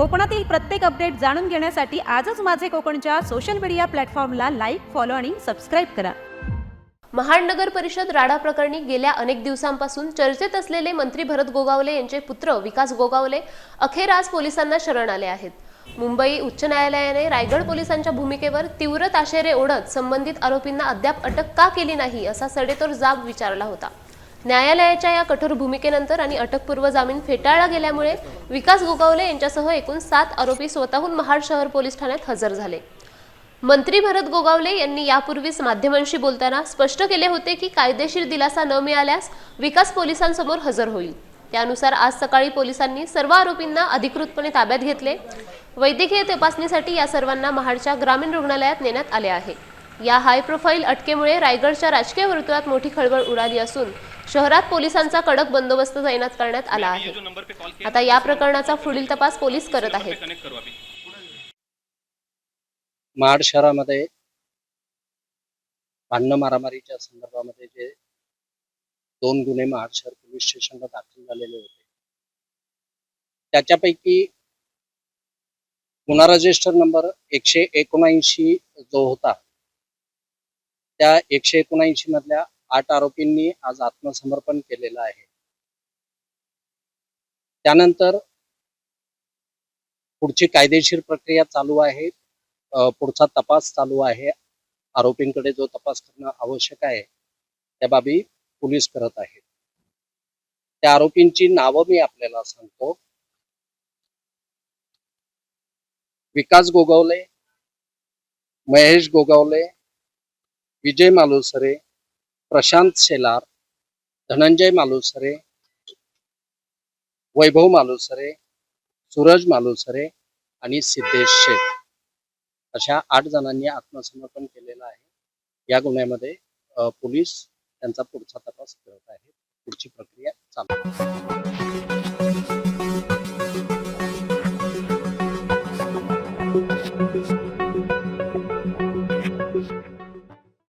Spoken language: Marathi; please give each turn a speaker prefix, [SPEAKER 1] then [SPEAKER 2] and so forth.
[SPEAKER 1] कोकणातील प्रत्येक अपडेट जाणून घेण्यासाठी आजच माझे कोकणच्या सोशल मीडिया प्लॅटफॉर्मला लाईक, फॉलो आणि सबस्क्राईब करा।
[SPEAKER 2] महाड नगर परिषद राडा प्रकरणी गेल्या अनेक दिवसांपासून चर्चेत असलेले मंत्री भरत गोगावले यांचे पुत्र विकास गोगावले अखेर आज पोलिसांना शरण आले आहेत। मुंबई उच्च न्यायालयाने रायगड पोलिसांच्या भूमिकेवर तीव्र ताशेरे ओढत संबंधित आरोपींना अद्याप अटक का केली नाही असा सडेतोड जाब विचारला होता। न्यायालयाच्या या कठोर भूमिकेनंतर आणि अटकपूर्व जामीन फेटाळला गेल्यामुळे विकास गोगावले यांच्यासह एकूण 7 आरोपी स्वतःहून महाड शहर पोलीस ठाण्यात हजर झाले। मंत्री भरत गोगावले यांनी यापूर्वीच माध्यमांशी बोलताना स्पष्ट केले होते की कायदेशीर दिलासा न मिळाल्यास विकास पोलिसांसमोर हजर होईल। त्यानुसार आज सकाळी पोलिसांनी सर्व आरोपींना अधिकृतपणे ताब्यात घेतले। वैद्यकीय तपासणीसाठी या सर्वांना महाडच्या ग्रामीण रुग्णालयात नेण्यात आले आहे। या हाय प्रोफाईल अटकेमुळे रायगडच्या राजकीय वर्तुळात मोठी खळबळ उडाली असून शहरात पोलिसांचा कडक बंदोबस्त तैनात करण्यात आला आहे। आता या प्रकरणाचा पुढील तपास पोलीस करत आहेत।
[SPEAKER 3] महाड शहरामध्ये भांडण मारामारीच्या संदर्भामध्ये जे 2 गुन्हे महाड शहर पोलीस स्टेशनला दाखल झालेले होते, त्याच्यापैकी गुन्हा रजिस्टर नंबर 179 जो होता, त्या 179 मधल्या 8 आरोपींनी आज आत्मसमर्पण केलेलं आहे। त्यानंतर पुढची कायदेशीर प्रक्रिया चालू आहे, पुढचा तपास चालू आहे। आरोपींकडे जो तपास करणं आवश्यक आहे त्या बाबी पोलीस करत आहेत। त्या आरोपींची नावं मी आपल्याला सांगतो। विकास गोगावले, महेश गोगावले, विजय मालुसरे, प्रशांत शेलार, धनंजय मालुसरे, वैभव मालुसरे, सूरज मालुसरे आणि सिद्धेश शेठ अशा 8 जणांनी आत्मसमर्पण केलेलं आहे। या गुन्ह्यामध्ये पोलीस त्यांचा पुढचा तपास करत आहेत। पुढची प्रक्रिया चालू आहे।